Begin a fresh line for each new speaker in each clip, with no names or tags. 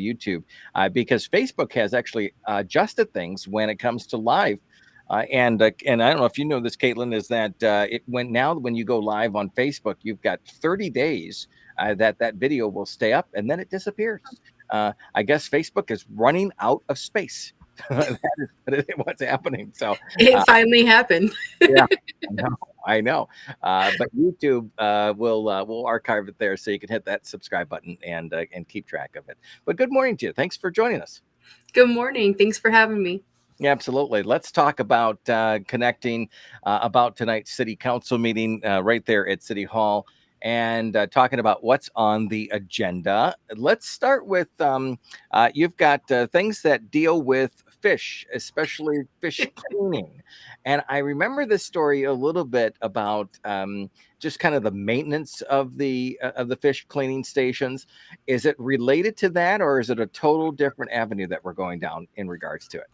YouTube, because Facebook has actually adjusted things when it comes to live. And I don't know if you know this, Kaitlyn, is that when you go live on Facebook, you've got 30 days that video will stay up and then it disappears. I guess Facebook is running out of space. That is what's happening. So
it finally happened.
yeah, I know. But YouTube will archive it there, so you can hit that subscribe button and keep track of it. But good morning to you. Thanks for joining us.
Good morning. Thanks for having me.
Yeah, absolutely. Let's talk about connecting about tonight's city council meeting right there at City Hall, and talking about what's on the agenda. Let's start with you've got things that deal with fish, especially fish cleaning. And I remember this story a little bit about just kind of the maintenance of the fish cleaning stations. Is it related to that, or is it a total different avenue that we're going down in regards to it?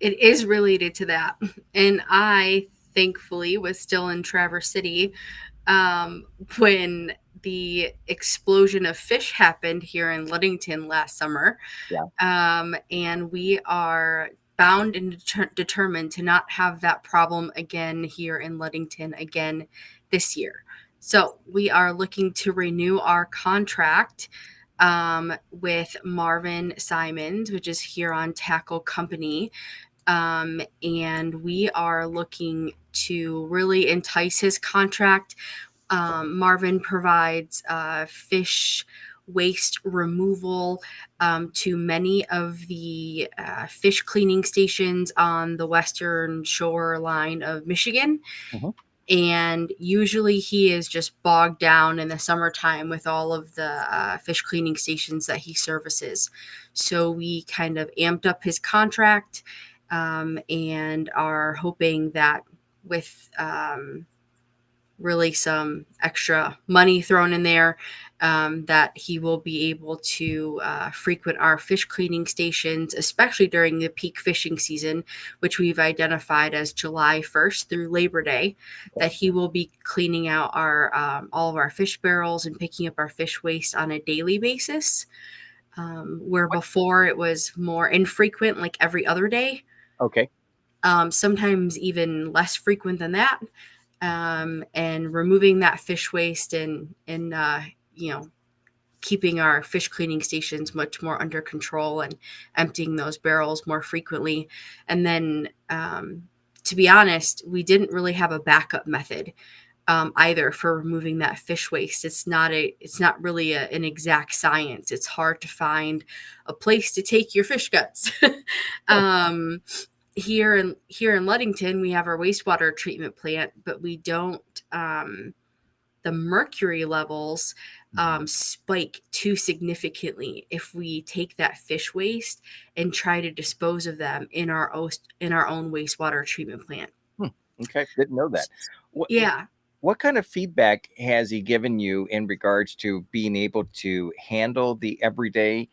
It is related to that. And I thankfully was still in Traverse City when the explosion of fish happened here in Ludington last summer.
Yeah.
And we are bound and determined to not have that problem again here in Ludington again this year. So we are looking to renew our contract with Marvin Simons, which is Huron Tackle Company. And we are looking to really entice his contract. Marvin provides fish waste removal to many of the fish cleaning stations on the western shoreline of Michigan.
Mm-hmm.
And usually he is just bogged down in the summertime with all of the fish cleaning stations that he services. So we kind of amped up his contract and are hoping that with really some extra money thrown in there, that he will be able to frequent our fish cleaning stations, especially during the peak fishing season, which we've identified as July 1st through Labor Day, that he will be cleaning out our all of our fish barrels and picking up our fish waste on a daily basis, where before it was more infrequent, like every other day.
Okay.
Sometimes even less frequent than that. And removing that fish waste and keeping our fish cleaning stations much more under control and emptying those barrels more frequently. And then, to be honest, we didn't really have a backup method either for removing that fish waste. It's not really an exact science. It's hard to find a place to take your fish guts. Here in Ludington, we have our wastewater treatment plant, but we don't. The mercury levels spike too significantly if we take that fish waste and try to dispose of them in our own wastewater treatment plant.
Okay, didn't know that.
Yeah.
What kind of feedback has he given you in regards to being able to handle the everyday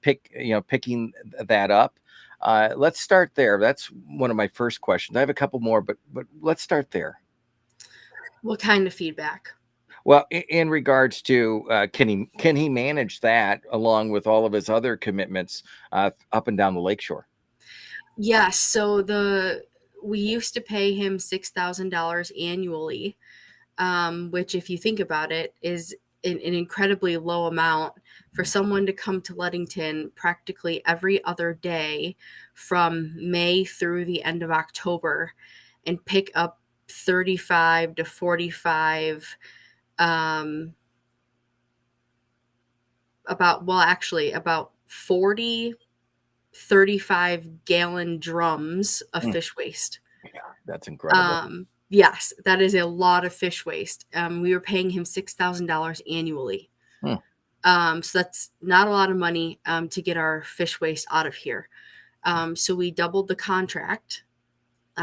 picking that up? Let's start there. That's one of my first questions. I have a couple more, but let's start there.
What kind of feedback?
Well, in regards to can he manage that along with all of his other commitments up and down the lakeshore?
Yes. So we used to pay him $6,000 annually, which, if you think about it, is an incredibly low amount for someone to come to Ludington practically every other day from May through the end of October and pick up 35 to 45 about 40 35-gallon drums of fish waste.
Yeah, that's incredible.
Yes, that is a lot of fish waste. We were paying him $6,000 annually. So that's not a lot of money to get our fish waste out of here. So we doubled the contract.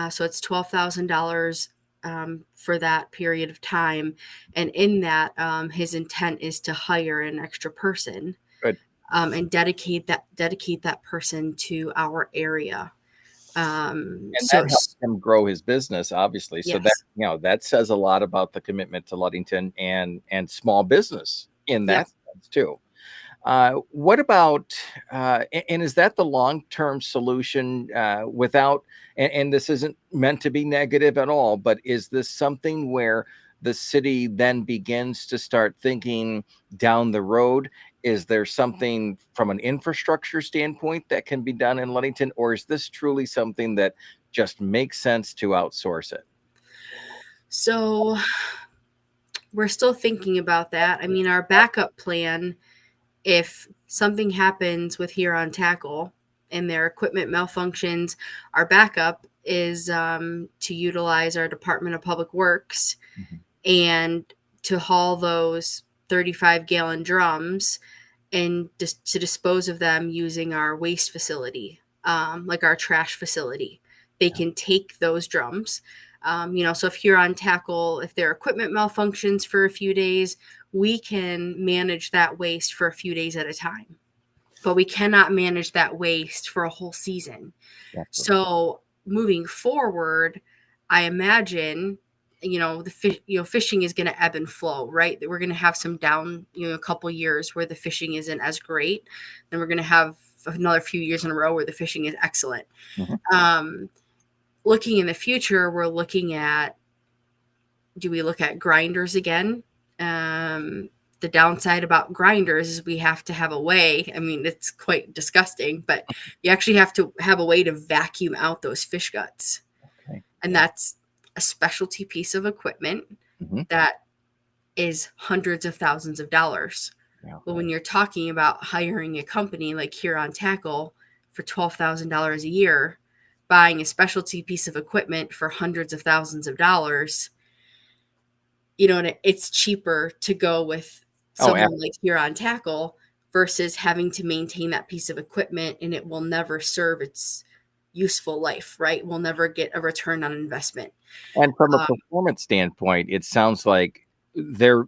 So it's $12,000 for that period of time. And in that, his intent is to hire an extra person.
Good.
And dedicate that person to our area.
And that helps him grow his business, obviously. So
yes.
that says a lot about the commitment to Ludington and small business in that sense too. What about, and is that the long-term solution without, and this isn't meant to be negative at all, but is this something where the city then begins to start thinking down the road? Is there something from an infrastructure standpoint that can be done in Ludington, or is this truly something that just makes sense to outsource it?
So we're still thinking about that. I mean, our backup plan, if something happens with Huron Tackle and their equipment malfunctions, our backup is to utilize our Department of Public Works
Mhm.
and to haul those 35-gallon drums and just to dispose of them using our waste facility, like our trash facility. They
Yeah.
can take those drums. So if you're on tackle, if their equipment malfunctions for a few days, we can manage that waste for a few days at a time. But we cannot manage that waste for a whole season.
Absolutely.
So moving forward, I imagine fishing is going to ebb and flow, right? We're going to have some down, a couple years where the fishing isn't as great. Then we're going to have another few years in a row where the fishing is excellent.
Mhm.
Um, Looking in the future, we're looking at, do we look at grinders again? The downside about grinders is we have to have a way. I mean, it's quite disgusting, but you actually have to have a way to vacuum out those fish guts.
Okay.
And
Yeah.
that's a specialty piece of equipment
Mhm.
that is hundreds of thousands of dollars.
Yeah.
But when you're talking about hiring a company like Huron Tackle for $12,000 a year, buying a specialty piece of equipment for hundreds of thousands of dollars, and it's cheaper to go with
Oh,
someone like Huron Tackle versus having to maintain that piece of equipment and it will never serve its useful life, right? We'll never get a return on investment.
and from a
Um,
performance standpoint, it sounds like they're,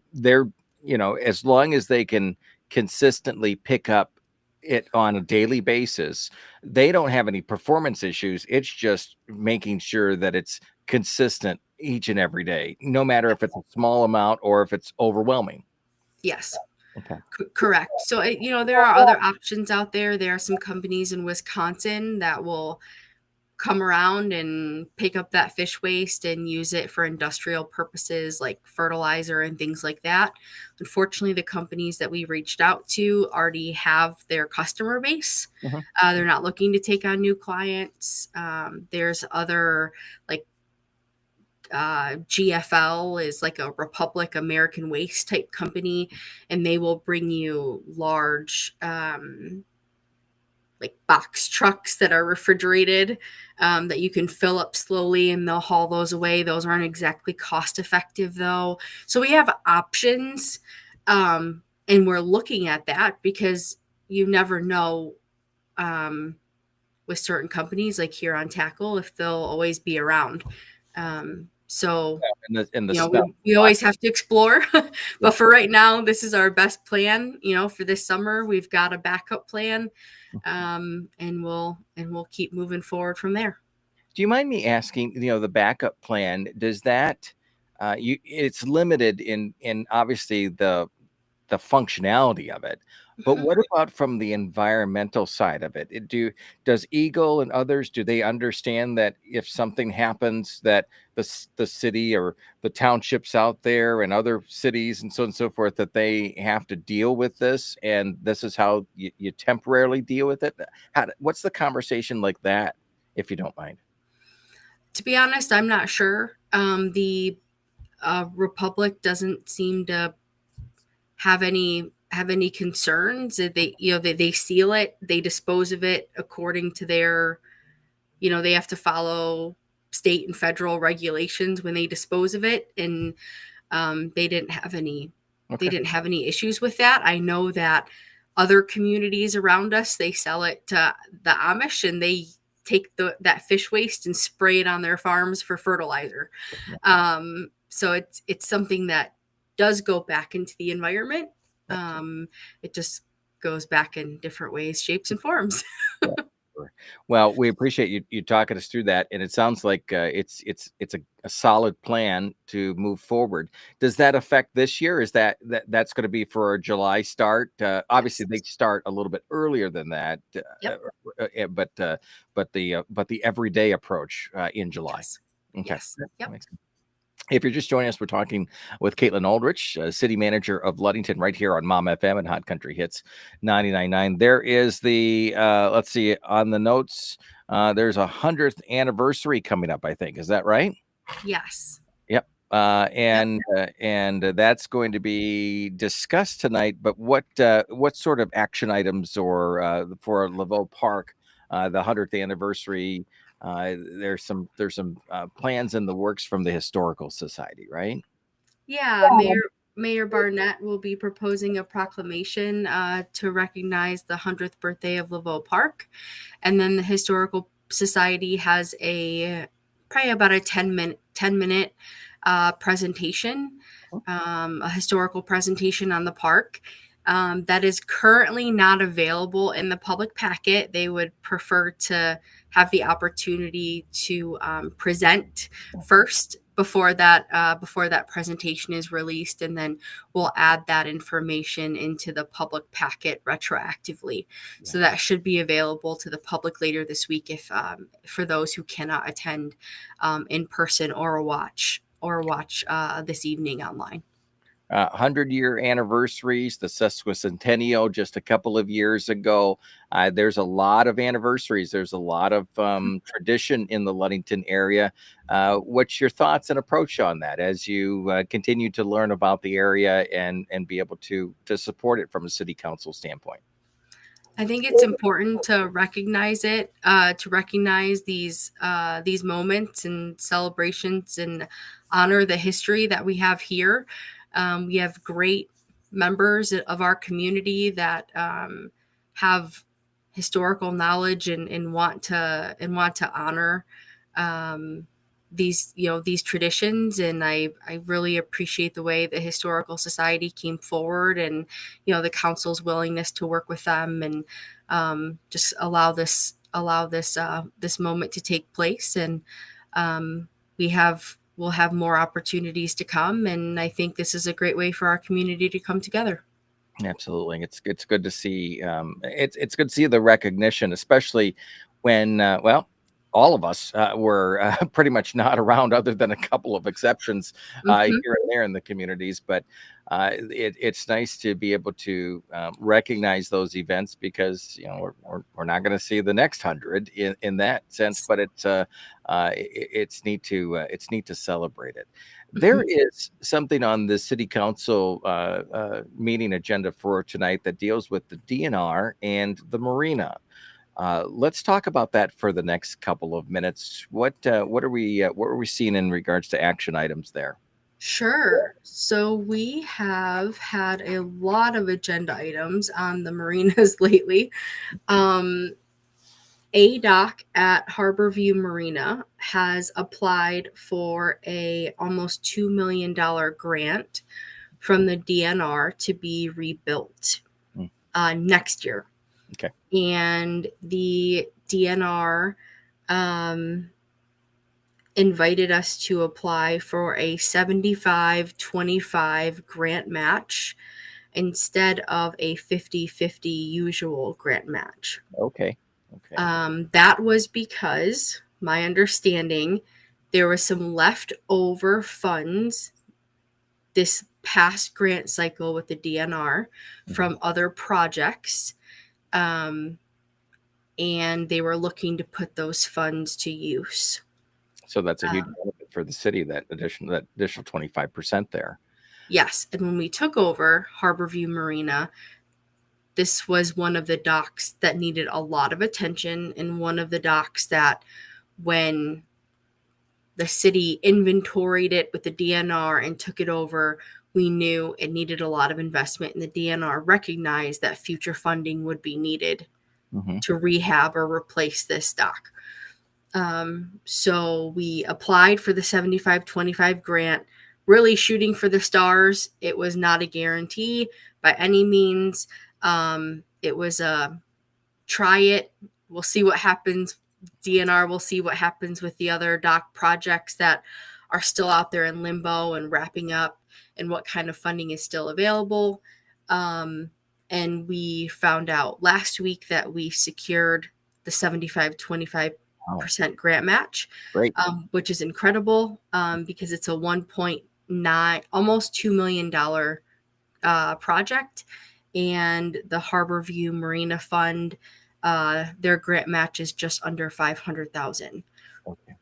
as long as they can consistently pick up it on a daily basis, they don't have any performance issues. It's just making sure that it's consistent each and every day, no matter if it's a small amount or if it's overwhelming.
yes,
Okay.
correct. So, there are other options out there. There are some companies in Wisconsin that will come around and pick up that fish waste and use it for industrial purposes like fertilizer and things like that. Unfortunately, the companies that we reached out to already have their customer base.
Mhm.
They're not looking to take on new clients. There's other, like, GFL is like a Republic American Waste type company, and they will bring you large like box trucks that are refrigerated, that you can fill up slowly and they'll haul those away. Those aren't exactly cost effective though. So we have options, and we're looking at that because you never know, um, with certain companies like Huron Tackle if they'll always be around. So
In the snow.
we always have to explore. But for right now, this is our best plan. For this summer, we've got a backup plan, and we'll keep moving forward from there.
Do you mind me asking, the backup plan, does that it's limited in obviously the functionality of it, but
Mhm.
what about from the environmental side of it? Does Eagle and others, do they understand that if something happens that the city or the townships out there and other cities and so on and so forth, that they have to deal with this and this is how you temporarily deal with it? What's the conversation like that, if you don't mind?
To be honest, I'm not sure. The Republic doesn't seem to have any concerns. They seal it, they dispose of it according to their, they have to follow state and federal regulations when they dispose of it, and they didn't have any they
Okay.
didn't have any issues with that. I know that other communities around us, they sell it to the Amish and they take that fish waste and spray it on their farms for fertilizer.
Yeah.
So it's something that does go back into the environment.
Absolutely.
It just goes back in different ways, shapes, and forms.
Yeah. Well, we appreciate you talking us through that, and it sounds like it's a solid plan to move forward. Does that affect this year? Is that's going to be for a July start? Obviously,
Yes.
they start a little bit earlier than that,
Yep.
but the everyday approach in July.
Yes.
Okay,
Yes.
that
Yep.
makes sense. If you're just joining us, we're talking with Kaitlyn Aldrich, City Manager of Ludington, right here on Mom FM and Hot Country Hits 99.9. There is the, let's see, on the notes, there's a 100th anniversary coming up, I think. Is that right?
Yes.
Yep.
Yep.
And that's going to be discussed tonight. But what sort of action items or for Laveau Park, the 100th anniversary? There's some plans in the works from the historical society, right?
Yeah. Mayor Barnett will be proposing a proclamation to recognize the 100th birthday of Laveau Park, and then the historical society has a probably about a 10-minute presentation, a historical presentation on the park. That is currently not available in the public packet. They would prefer to have the opportunity to present first before that presentation is released, and then we'll add that information into the public packet retroactively. So that should be available to the public later this week, if for those who cannot attend in person or watch this evening online.
100-year anniversaries, the sesquicentennial just a couple of years ago. There's a lot of anniversaries. There's a lot of tradition in the Ludington area. What's your thoughts and approach on that as you continue to learn about the area and be able to support it from a city council standpoint?
I think it's important to recognize these moments and celebrations, and honor the history that we have here. We have great members of our community that have historical knowledge, and want to honor um, these traditions. And I really appreciate the way the historical society came forward, and the council's willingness to work with them, and just allow this moment to take place. And um, we'll have more opportunities to come, and I think this is a great way for our community to come together.
Absolutely, it's good to see. It's good to see the recognition, especially when well, all of us were pretty much not around, other than a couple of exceptions
Hmm.
here and there in the communities. But it's nice to be able to recognize those events, because we're not going to see the next 100 in that sense. But it's neat to celebrate it.
Hmm.
There is something on the city council meeting agenda for tonight that deals with the DNR and the marina. Let's talk about that for the next couple of minutes. What are we seeing in regards to action items there?
Sure. So we have had a lot of agenda items on the marinas lately. Um, ADOC at Harborview Marina has applied for a almost $2 million grant from the DNR to be rebuilt
Mm,
next year.
okay.
And the DNR um, invited us to apply for a 75-25 grant match instead of a 50-50 usual grant match.
Okay. Okay.
That was because, my understanding, there was some leftover funds this past grant cycle with the DNR
Mhm.
from other projects. Um, and they were looking to put those funds to use.
So that's a huge
Um,
benefit for the city, that additional 25% there.
yes. And when we took over Harborview Marina, this was one of the docks that needed a lot of attention, and one of the docks that, when the city inventoried it with the DNR and took it over, we knew it needed a lot of investment, and the DNR recognized that future funding would be needed
Hmm.
to rehab or replace this dock. So we applied for the 75-25 grant, really shooting for the stars. It was not a guarantee by any means. It was a try it we'll see what happens. DNR will see what happens with the other dock projects that are still out there in limbo and wrapping up, and what kind of funding is still available. And we found out last week that we secured the 75
Wow,
25% grant match,
great.
which is incredible, because it's a 1.9, almost $2 million project. And the Harborview Marina Fund, their grant match is just under 500,000.
Okay.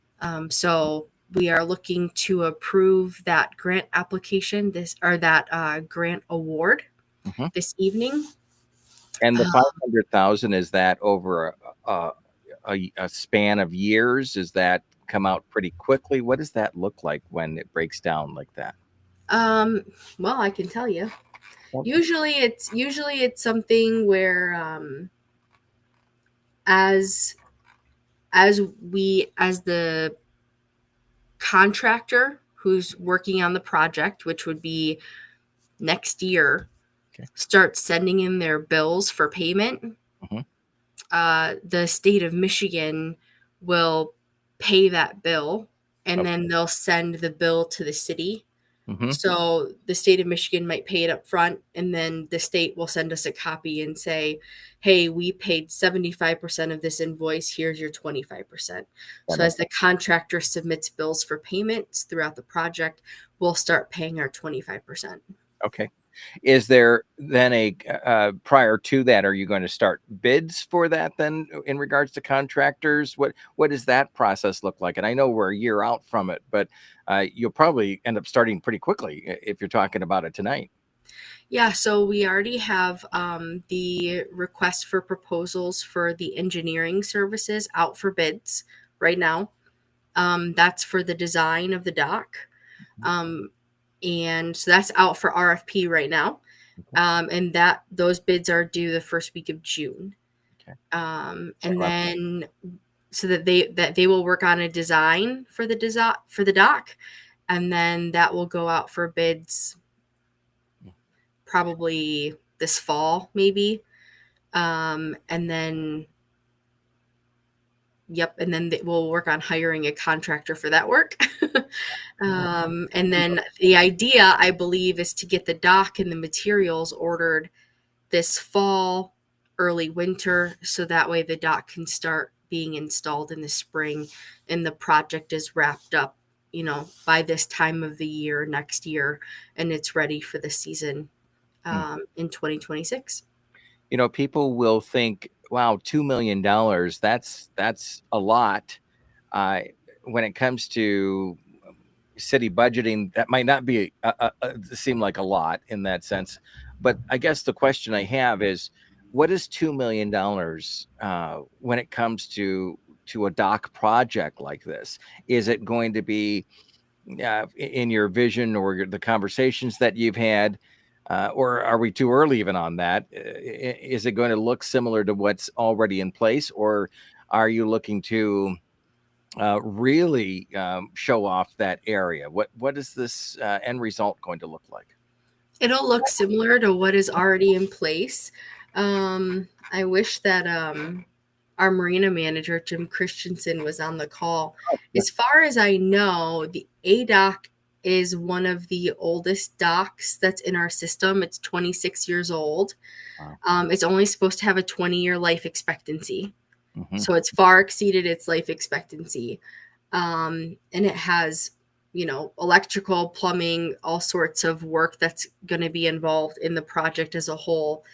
So we are looking to approve that grant application, that grant award
Mhm.
this evening.
And the
Uh,
500,000, is that over a span of years? Does that come out pretty quickly? What does that look like when it breaks down like that?
um, well, I can tell you.
Okay.
Usually it's something where, as as the contractor who's working on the project, which would be next year,
Okay.
starts sending in their bills for payment,
Mhm.
the state of Michigan will pay that bill, and
Okay.
then they'll send the bill to the city.
Mhm.
So the state of Michigan might pay it up front, and then the state will send us a copy and say, hey, we paid 75% of this invoice. Here's your 25%.
That
So
makes
as the contractor submits bills for payments throughout the project, we'll start paying our 25%.
okay. Is there then prior to that, are you going to start bids for that then in regards to contractors? What does that process look like? And I know we're a year out from it, but you'll probably end up starting pretty quickly if you're talking about it tonight.
Yeah, so we already have the request for proposals for the engineering services out for bids right now. That's for the design of the dock. Um, and so that's out for RFP right now.
Okay.
And that those bids are due the first week of June.
Okay.
And
Well,
then so that they will work on a design for the dock, and then that will go out for bids probably this fall, maybe. And then, yep, and then we'll work on hiring a contractor for that work. And then the idea, I believe, is to get the dock and the materials ordered this fall, early winter, so that way the dock can start being installed in the spring and the project is wrapped up, by this time of the year next year, and it's ready for the season,
mm.
in 2026.
People will think, wow, $2 million, that's a lot. Uh, when it comes to city budgeting, that might not be seem like a lot in that sense. But I guess the question I have is, what is $2 million when it comes to a dock project like this? Is it going to be in your vision or the conversations that you've had? Or are we too early even on that? Is it going to look similar to what's already in place, or are you looking to really show off that area? What is this end result going to look like?
It'll look similar to what is already in place. I wish that our marina manager, Jim Christensen, was on the call.
Yeah.
As far as I know, the A dock is one of the oldest docks that's in our system. It's 26 years old.
Wow.
It's only supposed to have a 20-year life expectancy.
Hmm.
So it's far exceeded its life expectancy. And it has, electrical, plumbing, all sorts of work that's going to be involved in the project as a whole.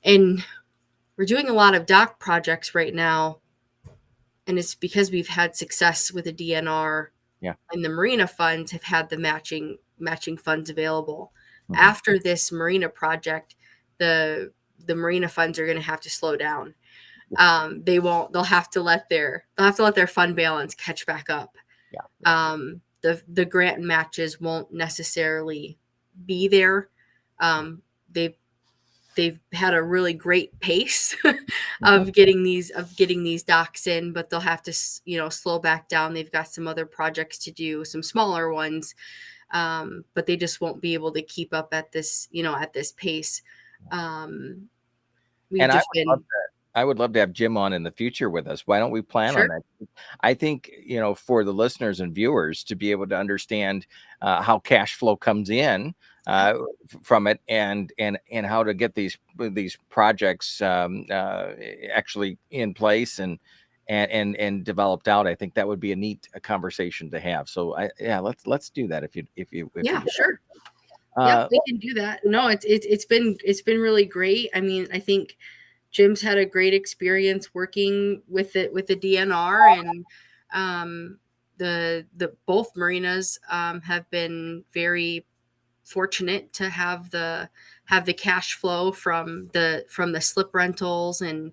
And we're doing a lot of dock projects right now, and it's because we've had success with the DNR,
Yeah.
and the marina funds have had the matching funds available.
Hmm.
After this marina project, the marina funds are going to have to slow down. They won't. They'll have to let their fund balance catch back up.
Yeah. Yeah.
The grant matches won't necessarily be there. They they've had a really great pace
Hmm.
of getting these docks in, but they'll have to slow back down. They've got some other projects to do, some smaller ones, but they just won't be able to keep up at this pace. Um, we've
And I
just
would love
been
that. I would love to have Jim on in the future with us. Why don't we plan on
Sure.
that? I think, for the listeners and viewers to be able to understand how cash flow comes in
Yeah.
from it, and how to get these projects actually in place and developed out. I think that would be a neat conversation to have. So yeah, let's do that if you
Yeah,
get
sure. Yep,
uh,
we can do that. No, it's been really great. I mean, I think Jim's had a great experience working with the DNR, and um, the both marinas have been very fortunate to have the cash flow from the slip rentals and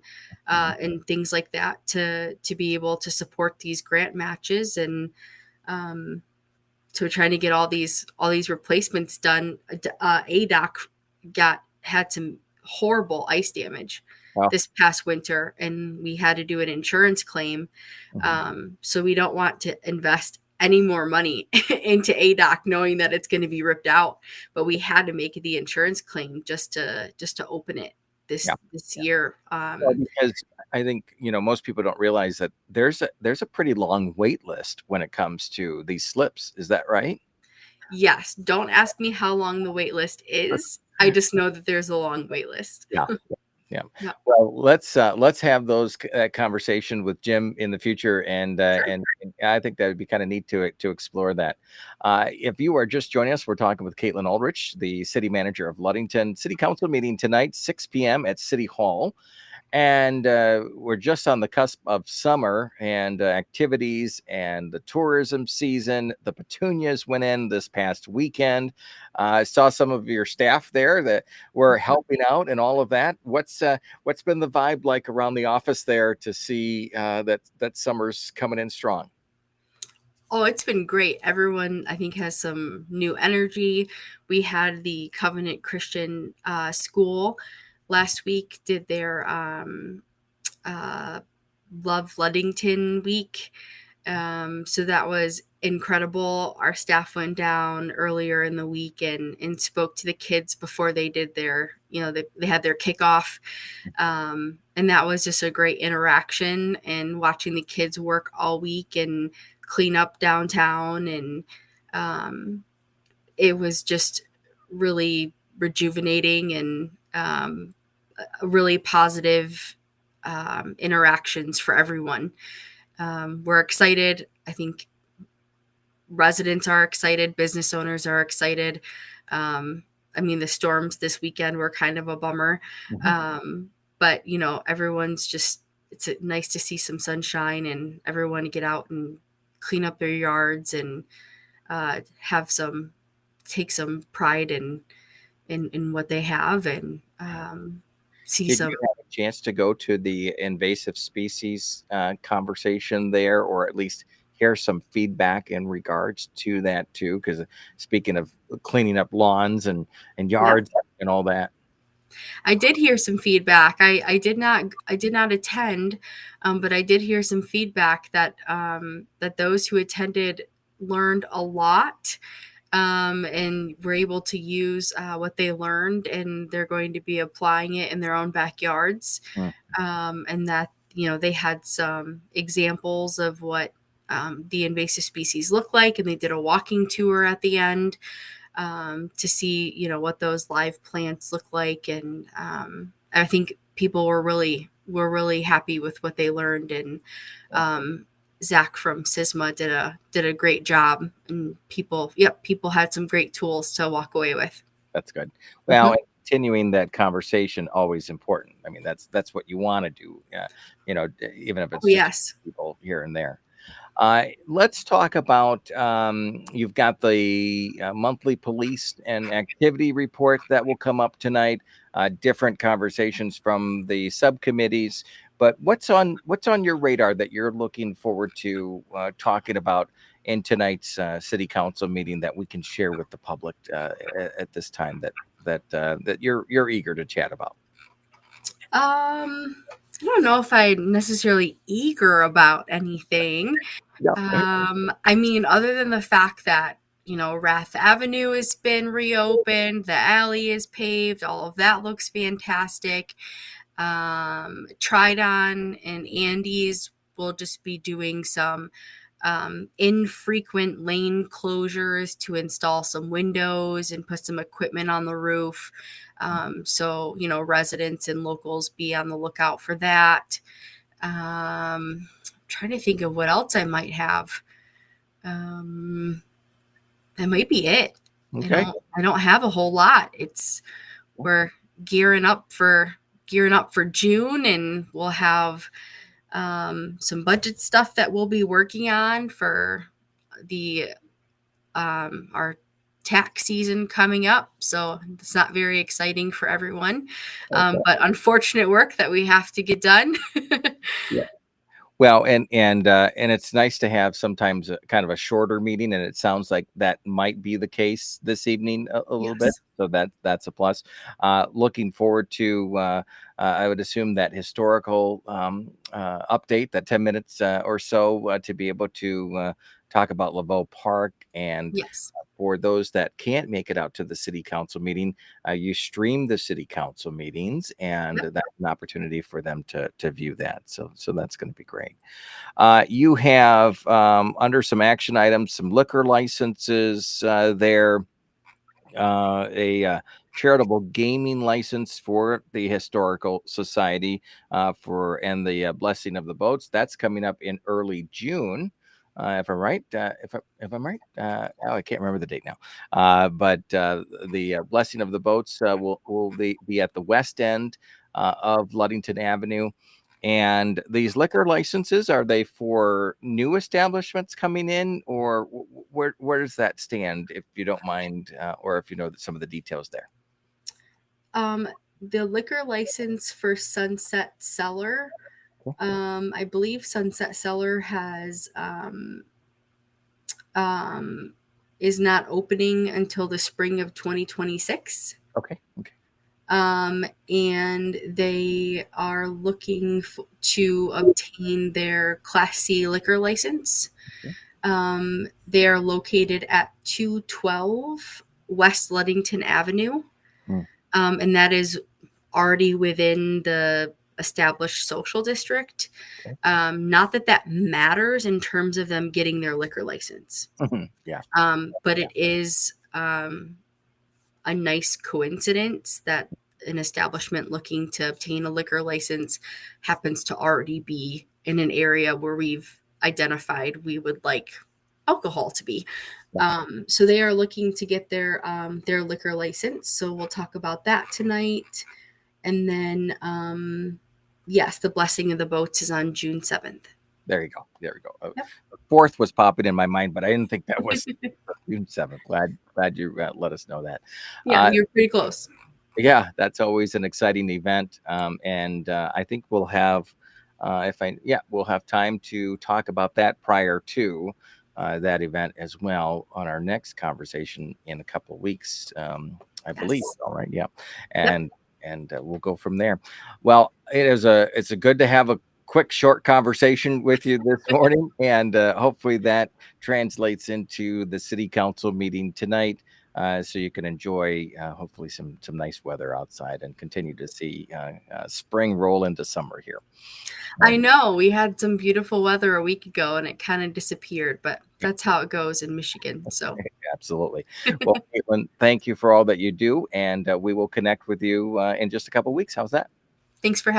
things like that to be able to support these grant matches, and um, so trying to get all these replacements done. ADOC had some horrible ice damage
well,
this past winter, and we had to do an insurance claim.
mhm.
So we don't want to invest any more money into ADOC, knowing that it's going to be ripped out. But we had to make the insurance claim just to open it
Yeah.
this year.
Well, because I think, most people don't realize that there's a pretty long wait list when it comes to these slips. Is that right?
Yes, don't ask me how long the wait list is. I just know that there's a long wait list.
Yeah. Yeah.
Yeah,
Well, let's have that conversation with Jim in the future,
sure.
and I think that would be kind of neat to explore that. If you are just joining us, we're talking with Kaitlyn Aldrich, the city manager of Ludington. City Council meeting tonight, 6 p.m. at City Hall. And we're just on the cusp of summer and activities and the tourism season. The petunias went in this past weekend. I saw some of your staff there that were helping out and all of that. What's been the vibe like around the office there to see that summer's coming in strong?
Oh, it's been great. Everyone, I think, has some new energy. We had the Covenant Christian School last week, did their uh, Love Ludington week. So that was incredible. Our staff went down earlier in the week and spoke to the kids before they did they had their kickoff. And that was just a great interaction, and watching the kids work all week and clean up downtown. And um, it was just really rejuvenating, and a really positive interactions for everyone. We're excited. I think residents are excited, business owners are excited. Um, I mean, the storms this weekend were kind of a bummer.
Mhm.
But, everyone's just, it's nice to see some sunshine and everyone get out and clean up their yards and have take some pride in what they have, and see
Did
some.
you have a chance to go to the invasive species conversation there, or at least hear some feedback in regards to that too? Because speaking of cleaning up lawns and
Yep.
yards and all that.
I did hear some feedback. I did not attend, but I did hear some feedback that those who attended learned a lot, and were able to use what they learned, and they're going to be applying it in their own backyards.
Mm.
And that they had some examples of what the invasive species look like, and they did a walking tour at the end to see what those live plants look like. And I think people were really happy with what they learned. And Zach from SISMA did a great job, and people had some great tools to walk away with.
That's good. Well,
Mhm.
and continuing that conversation always important. I mean, that's what you want to do. Even if
Oh,
it's just
yes.
people here and there. Let's talk about you've got the monthly police and activity report that will come up tonight. Different conversations from the subcommittees, but what's on your radar that you're looking forward to talking about in tonight's city council meeting that we can share with the public at this time that you're eager to chat about.
I don't know if I'm necessarily eager about anything.
Yeah.
I mean, other than the fact that, Rath Avenue has been reopened, the alley is paved, all of that looks fantastic. Tridon and Andy's will just be doing some infrequent lane closures to install some windows and put some equipment on the roof. So, residents and locals be on the lookout for that. Trying to think of what else I might have. That might be it.
Okay.
I don't have a whole lot. We're gearing up for June, and we'll have some budget stuff that we'll be working on for the our tax season coming up. So it's not very exciting for everyone,
Okay.
but unfortunate work that we have to get done.
Yeah. Well, and it's nice to have sometimes kind of a shorter meeting, and it sounds like that might be the case this evening a little bit.
Yes.
So that's a plus. Looking forward to, I would assume, that historical update, that 10 minutes or so, to be able to talk about Laveau Park. And
Yes.
for those that can't make it out to the city council meeting, you stream the city council meetings, and
Yep.
that's an opportunity for them to view that. So that's going to be great. You have under some action items, some liquor licenses there, a charitable gaming license for the Historical Society and the blessing of the boats. That's coming up in early June. If I'm right, if I'm right, I can't remember the date now. But the blessing of the boats will be at the west end of Ludington Avenue. And these liquor licenses, are they for new establishments coming in, or where does that stand, if you don't mind, or if you know some of the details there?
The liquor license for Sunset Cellar, I believe Sunset Cellar is not opening until the spring of 2026.
Okay.
And they are looking to obtain their Class C liquor license. They are located at 212 West Ludington Avenue, and that is already within the established social district.
Okay.
Not that matters in terms of them getting their liquor license.
Yeah.
But it is a nice coincidence that an establishment looking to obtain a liquor license happens to already be in an area where we've identified we would like alcohol to be. So they are looking to get their liquor license. So we'll talk about that tonight. And then, yes, the blessing of the boats is on June 7th.
There you go. There we go.
Yep.
The fourth was popping in my mind, but I didn't think that was June 7th. Glad you let us know that.
Yeah, you're pretty close.
Yeah, that's always an exciting event, and I think we'll have, we'll have time to talk about that prior to that event as well on our next conversation in a couple of weeks. I believe.
Yes.
All right. Yeah, and we'll go from there. Well, it's a good to have a quick short conversation with you this morning, and hopefully that translates into the city council meeting tonight. So you can enjoy hopefully some nice weather outside and continue to see spring roll into summer here.
I know we had some beautiful weather a week ago and it kind of disappeared, but that's how it goes in Michigan. So
Absolutely. Well, Kaitlyn, thank you for all that you do, and we will connect with you in just a couple of weeks. How's that?
thanks for having